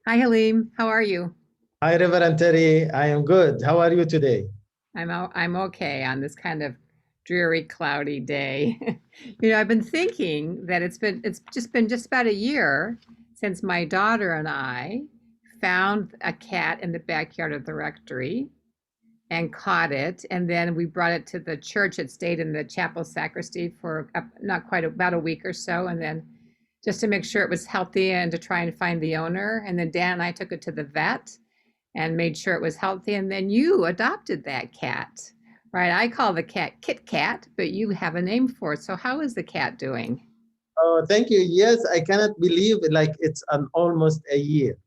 Hi, Halim. How are you? Hi, Reverend Terry. I am good. How are you today? I'm okay on this kind of dreary, cloudy day. I've been thinking that it's just been about a year since my daughter and I found a cat in the backyard of the rectory and caught it, and then we brought it to the church. It stayed in the chapel sacristy for not quite about a week or so, and then just to make sure it was healthy and to try and find the owner. And then Dan and I took it to the vet and made sure it was healthy. And then you adopted that cat, right? I call the cat Kit Kat, but you have a name for it. So how is the cat doing? Oh, thank you. Yes, I cannot believe like it's an almost a year.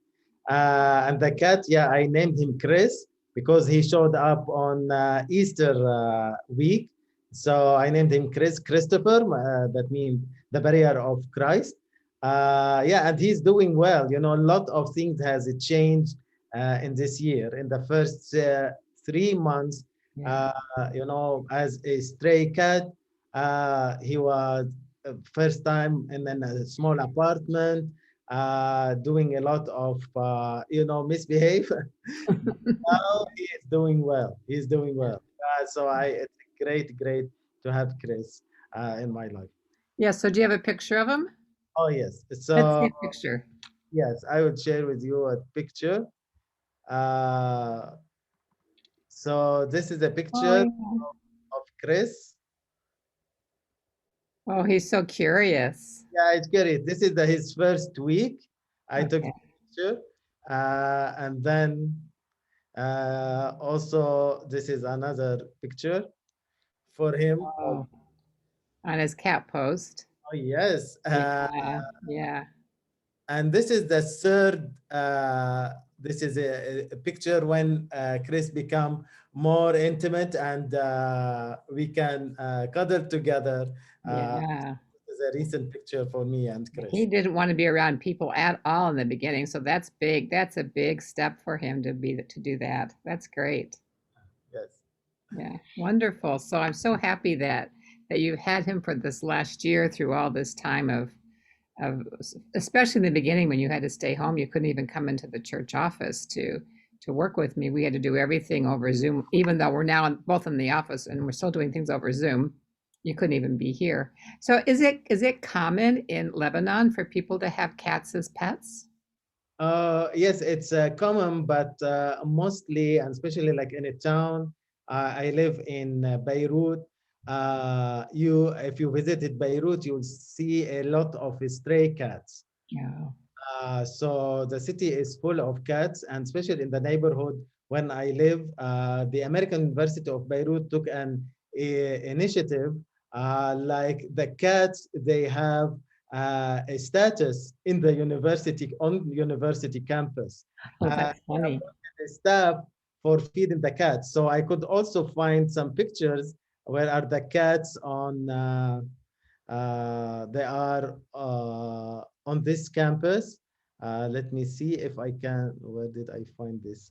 And the cat, yeah, I named him Chris because he showed up on Easter week. So I named him Christopher. That means the barrier of Christ. Yeah, and he's doing well. You know, a lot of things has changed in this year. In the first 3 months, Yeah. uh, as a stray cat, he was first time in a small apartment doing a lot of misbehave. Now he is doing well. He's doing well. It's great to have Chris in my life. Yeah. So do you have a picture of him? Oh yes. Let's see So a picture. yes, I would share with you a picture. Uh, so this is a Oh, picture yeah. of Chris. Oh, he's so curious. Yeah, it's great. This is his first week. I took the Okay. picture, and then also this is another picture for him. Oh, Oh, on his cat post. yes. Yeah. Yeah. And this is the third. This is a picture when Chris become more intimate and we can cuddle together. Yeah. This is a recent picture for me and He Chris. didn't want to be around people at all in the beginning, so that's big. That's a big step for him to do that. That's great. Yes. Yeah, wonderful. So I'm so happy that you've had him for this last year through all this time of especially in the beginning when you had to stay home. You couldn't even come into the church office to work with me. We had to do everything over Zoom, even though we're now both in the office and we're still doing things over Zoom. You couldn't even be here. So is it common in Lebanon for people to have cats as pets? Yes, it's common, but mostly, and especially like in a town, I live in Beirut. If you visited Beirut, you'll see a lot of stray cats. Yeah. So the city is full of cats, and especially in the neighborhood when I live, the American University of Beirut took an initiative. Like the cats, they have a status in the university on university campus. Oh, They that's funny. appointed a staff for feeding the cats. So I could also find some pictures where are the cats on. They are on this campus. Let me see if I can. Where did I find this?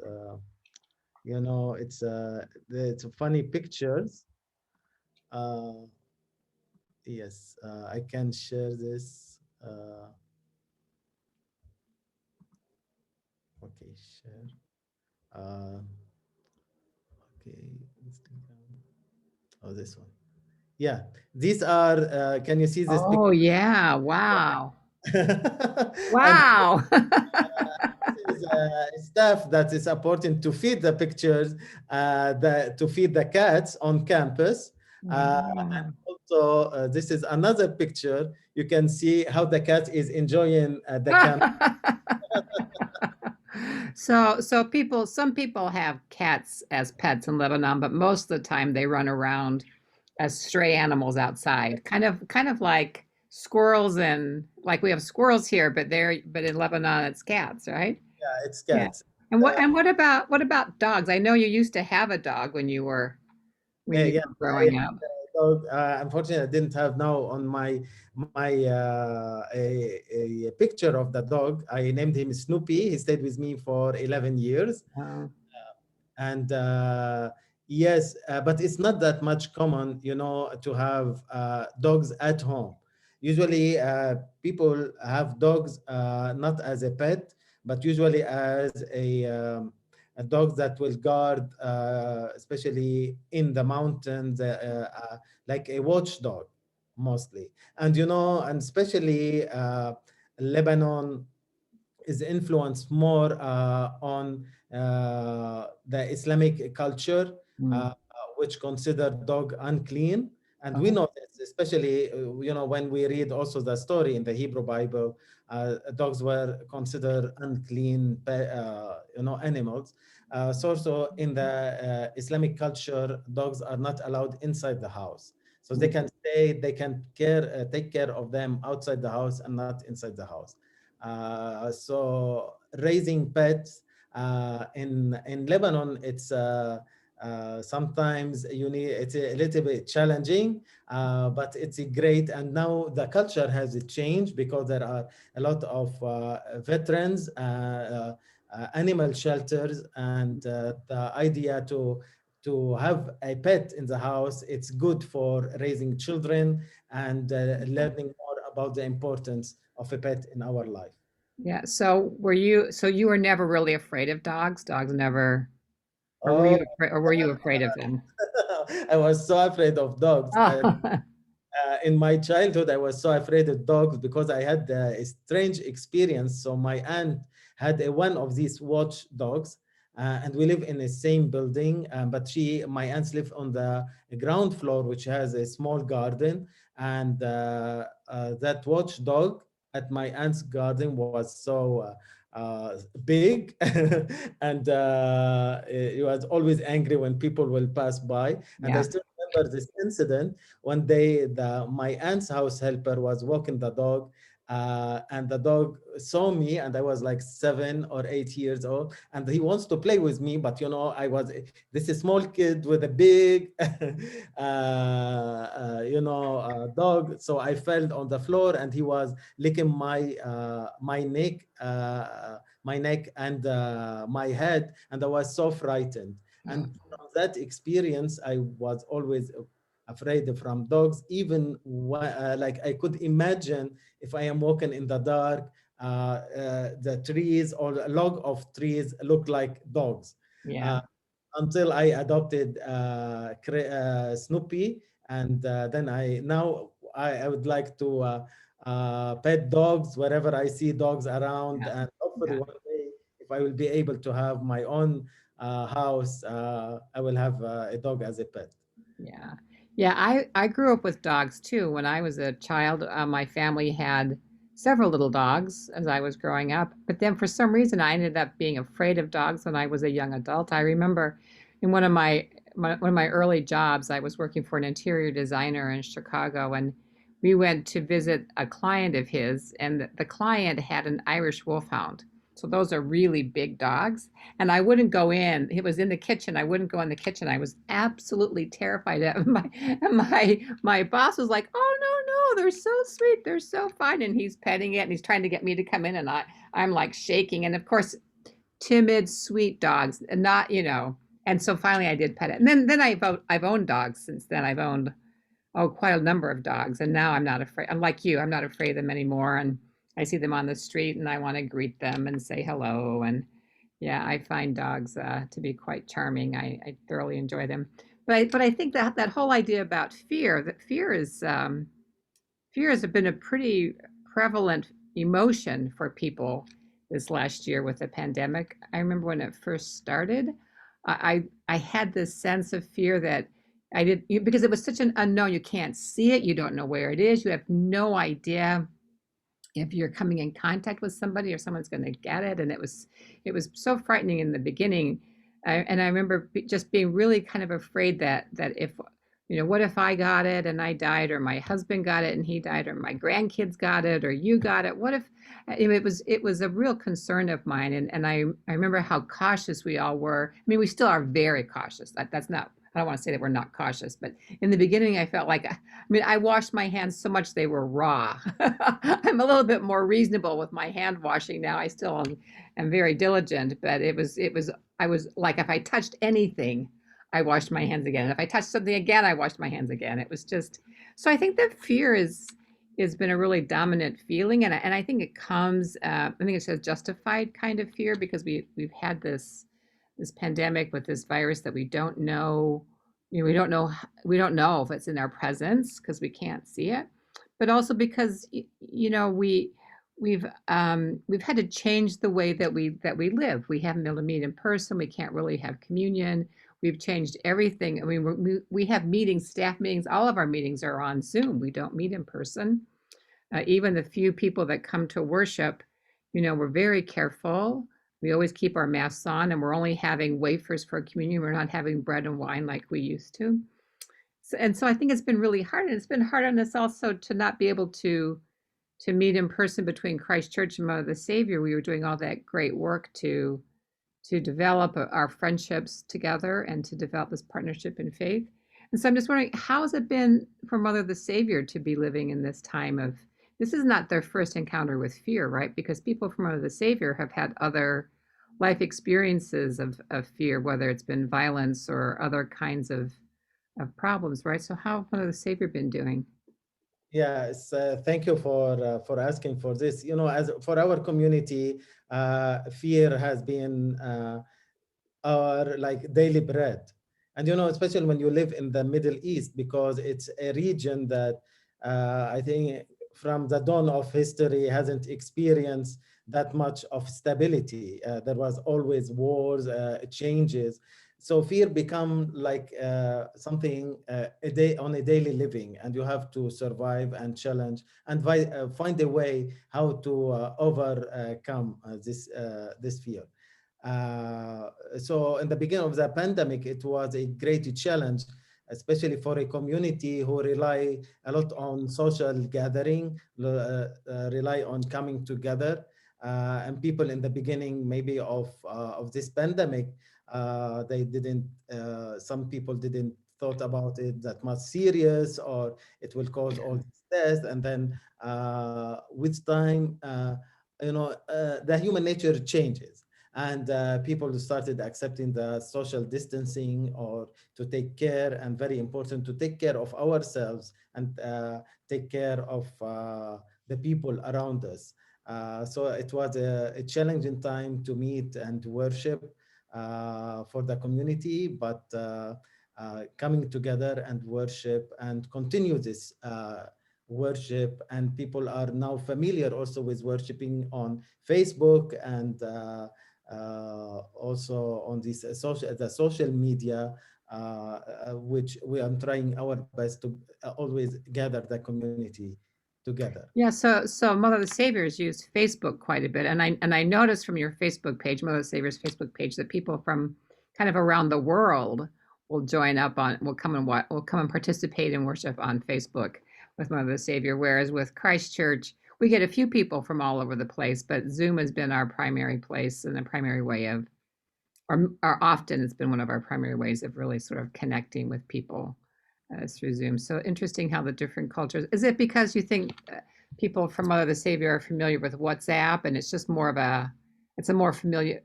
It's funny pictures. Uh, yes, I can share this. Okay, share. Uh, okay, Instagram. Oh, this one. Yeah, these are. Can you see this Oh picture? yeah, wow. And Wow. this is staff that is important to feed the pictures, to feed the cats on campus. And Wow. also, this is another picture. You can see how the cat is enjoying the camp. Some people have cats as pets in Lebanon, but most of the time they run around as stray animals outside. Kind of like squirrels, and like we have squirrels here, but in Lebanon it's cats, right? Yeah, it's Yeah. cats. And what about dogs? I know you used to have a dog when you Yeah, were growing up. so, unfortunately, I didn't have now on a picture of the dog. I named him Snoopy. He stayed with me for 11 years. Oh, And yes, but it's not that much common, to have dogs at home. Usually, people have dogs not as a pet, but usually as a dog that will guard, especially in the mountains, like a watchdog mostly. And and especially Lebanon is influenced more on the Islamic culture, Mm. which consider dog unclean. And we Oh, know this, especially when we read also the story in the Hebrew Bible, dogs were considered unclean, animals. So in the Islamic culture, dogs are not allowed inside the house. So they mm. can stay, they can take care of them outside the house and not inside the house. So raising pets in Lebanon, it's sometimes it's a little bit challenging, but it's a great. And now the culture has changed because there are a lot of veterans, animal shelters, and the idea to have a pet in the house, it's good for raising children and learning more about the importance of a pet in our life. Yeah. So you were never really afraid of dogs? Dogs never, Oh, or were you afraid of them? I was so afraid of dogs. Oh, In my childhood, I was so afraid of dogs because I had a strange experience. So my aunt had one of these watch dogs, and we live in the same building. But my aunts live on the ground floor, which has a small garden, and that watch dog at my aunt's garden was so. Big and he was always angry when people will pass by, and I yeah, still remember this incident. One day, my aunt's house helper was walking the dog, and the dog saw me, and I was like 7 or 8 years old, and he wants to play with me, but I was this small kid with a big, dog. So I fell on the floor, and he was licking my neck and my head, and I was so frightened. oh, And from that experience, I was always afraid from dogs. Even like I could imagine if I am walking in the dark, the trees or a log of trees look like dogs. yeah, Uh, until I adopted Snoopy, and then I would like to pet dogs wherever I see dogs around, yeah, and hopefully yeah. one day, if I will be able to have my own house, I will have a dog as a pet. Yeah. Yeah, I grew up with dogs too. When I was a child, my family had several little dogs as I was growing up. But then for some reason, I ended up being afraid of dogs when I was a young adult. I remember in one of my early jobs, I was working for an interior designer in Chicago, and we went to visit a client of his, and the client had an Irish wolfhound. So those are really big dogs, and I wouldn't go in. It was in the kitchen. I wouldn't go in the kitchen. I was absolutely terrified of my boss was like, "Oh no, no, they're so sweet. They're so fine." And he's petting it and he's trying to get me to come in, and I'm like shaking. And of course, timid, sweet dogs, and not, and so finally I did pet it. And then I've owned dogs since then. I've owned quite a number of dogs, and now I'm not afraid. I'm like you. I'm not afraid of them anymore, and I see them on the street and I want to greet them and say hello. And yeah, I find dogs to be quite charming. I thoroughly enjoy them. But I think that whole idea about fear, that fear has been a pretty prevalent emotion for people this last year with the pandemic. I remember when it first started, I had this sense of fear that I did, because it was such an unknown. You can't see it, you don't know where it is, you have no idea if you're coming in contact with somebody or someone's going to get it. And it was so frightening in the beginning. And I remember just being really kind of afraid that if, what if I got it and I died, or my husband got it and he died, or my grandkids got it, or you got it? What if, it was a real concern of mine. And I remember how cautious we all were. I mean, we still are very cautious. That's not, I don't want to say that we're not cautious, but in the beginning, I felt like, I mean, I washed my hands so much they were raw. I'm a little bit more reasonable with my hand washing now. I still am very diligent, but I was like, if I touched anything, I washed my hands again. And if I touched something again, I washed my hands again. It was just, so I think that fear has been a really dominant feeling, and I think it comes. I think it's a justified kind of fear because we've had this pandemic with this virus that we don't know. You know, we don't know if it's in our presence because we can't see it, but also because you know we've had to change the way that we live. We haven't been able to meet in person. We can't really have communion. We've changed everything. I mean, we have meetings, staff meetings. All of our meetings are on Zoom. We don't meet in person. Even the few people that come to worship, you know, we're very careful. We always keep our masks on, and we're only having wafers for communion. We're not having bread and wine like we used to. So I think it's been really hard, and it's been hard on us also to not be able to meet in person between Christ Church and Mother of the Savior. We were doing all that great work to develop our friendships together and to develop this partnership in faith. And so I'm just wondering, how has it been for Mother of the Savior to be living in this time of, this is not their first encounter with fear, right? Because people from Mother of the Savior have had other life experiences of fear, whether it's been violence or other kinds of problems, right? So how have Mother of the Savior been doing? Yes, thank you for asking for this. You know, as for our community, fear has been our like daily bread. And you know, especially when you live in the Middle East, because it's a region that I think from the dawn of history hasn't experienced that much of stability. There was always wars, changes. So fear become like something a day on a daily living, and you have to survive and challenge and find a way how to overcome this fear. So in the beginning of the pandemic, it was a great challenge, especially for a community who rely a lot on social gathering, rely on coming together. And people in the beginning, maybe of this pandemic, they didn't. Some people didn't thought about it that much serious, or it will cause all this death. And then with time, the human nature changes, and people started accepting the social distancing or to take care, and very important to take care of ourselves and take care of the people around us. So it was a challenging time to meet and to worship for the community, but coming together and worship and continue this worship, and people are now familiar also with worshiping on Facebook and also on this the social media, which we are trying our best to always gather the community together. Yeah, so Mother of the Saviors used Facebook quite a bit, and I noticed from your Facebook page, Mother of the Saviors Facebook page, that people from kind of around the world will join up on, will come and will come and participate in worship on Facebook with Mother of the Savior. Whereas with Christ Church, we get a few people from all over the place, but Zoom has been our primary place and the primary way of, or often it's been one of our primary ways of really sort of connecting with people through Zoom. So interesting how the different cultures. Is it because you think people from Mother of the Savior are familiar with WhatsApp, and it's just more of a, it's a more familiar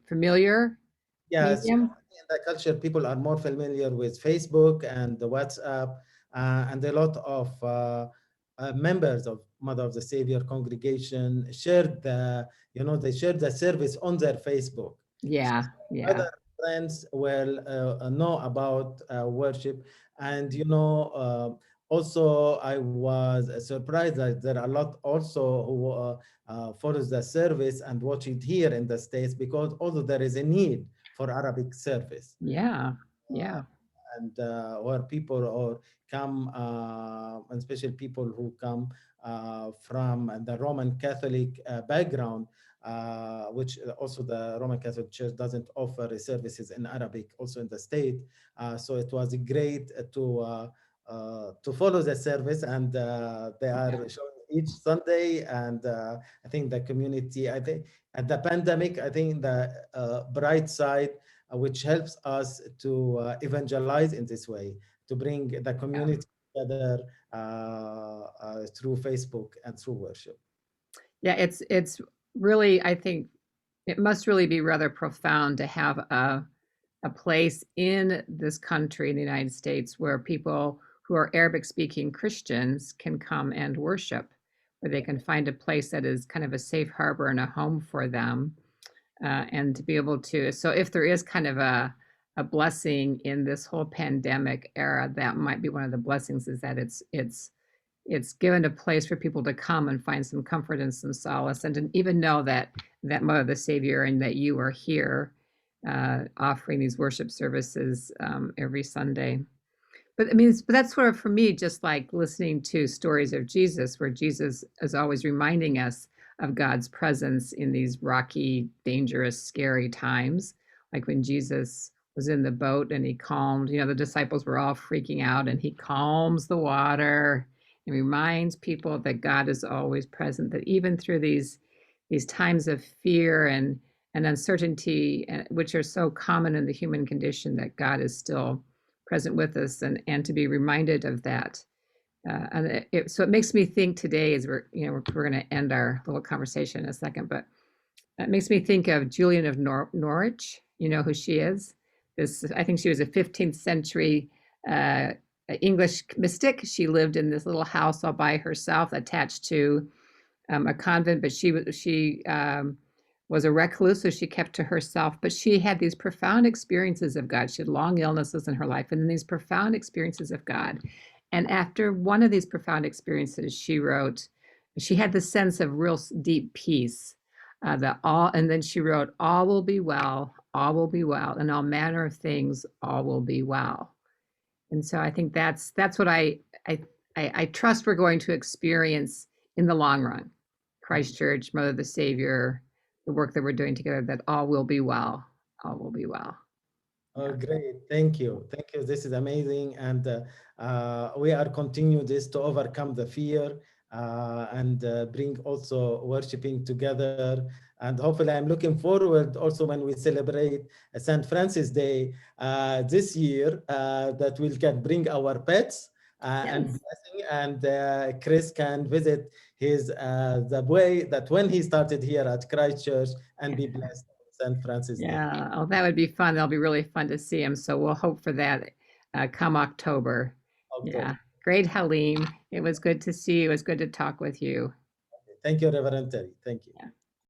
Yes, you know, medium? in the culture, people are more familiar with Facebook and the WhatsApp, and a lot of members of Mother of the Savior congregation shared they shared the service on their Facebook. Yeah, yeah, Other friends will know about worship, and also I was surprised that there are a lot also who follows the service and watch it here in the States, because although there is a need for Arabic service, yeah, yeah, and where people or come, and especially people who come from the Roman Catholic background, which also the Roman Catholic Church doesn't offer services in Arabic, also in the state. So it was great to follow the service, and they are yeah. showing each Sunday. And I think the community, I think at the pandemic, I think the bright side, which helps us to evangelize in this way, to bring the Yeah. community together through Facebook and through worship. Yeah, it's really, I think it must really be rather profound to have a place in this country, in the United States, where people who are Arabic speaking Christians can come and worship, where they can find a place that is kind of a safe harbor and a home for them, and to be able to. So if there is kind of a blessing in this whole pandemic era, that might be one of the blessings, is that it's given a place for people to come and find some comfort and some solace, and to even know that Mother the Savior and that you are here, offering these worship services every Sunday. But I mean, but that's sort of for me, just like listening to stories of Jesus, where Jesus is always reminding us of God's presence in these rocky, dangerous, scary times. Like when Jesus was in the boat and he calmed, the disciples were all freaking out, and he calms the water and reminds people that God is always present, that even through these times of fear and uncertainty, which are so common in the human condition, that God is still present with us, and to be reminded of that. So it makes me think today, as we're going to end our little conversation in a second, but it makes me think of Julian of Norwich. You know who she is? I think she was a 15th century English mystic. She lived in this little house all by herself, attached to a convent, but she was a recluse, so she kept to herself. But she had these profound experiences of God. She had long illnesses in her life, and then these profound experiences of God. And after one of these profound experiences, she had the sense of real deep peace. And then she wrote, "All will be well, all will be well, and all manner of things, all will be well." And so I think that's what I trust we're going to experience in the long run. Christ Church, Mother the Savior, the work that we're doing together, that all will be well. All will be well. Oh, great. Thank you. Thank you. This is amazing. And we are continue this to overcome the fear and bring also worshiping together. And hopefully I'm looking forward also when we celebrate St. Francis Day this year, that we can bring our pets and Yes. blessing, and Chris can visit the way that when he started here at Christchurch and be blessed on St. Francis Day. Yeah. Oh, that would be fun. That'll be really fun to see him. So we'll hope for that come October. October. Yeah. Great, Halim. It was good to see you. It was good to talk with you. Thank you, Reverend Terry. Thank you. Yeah.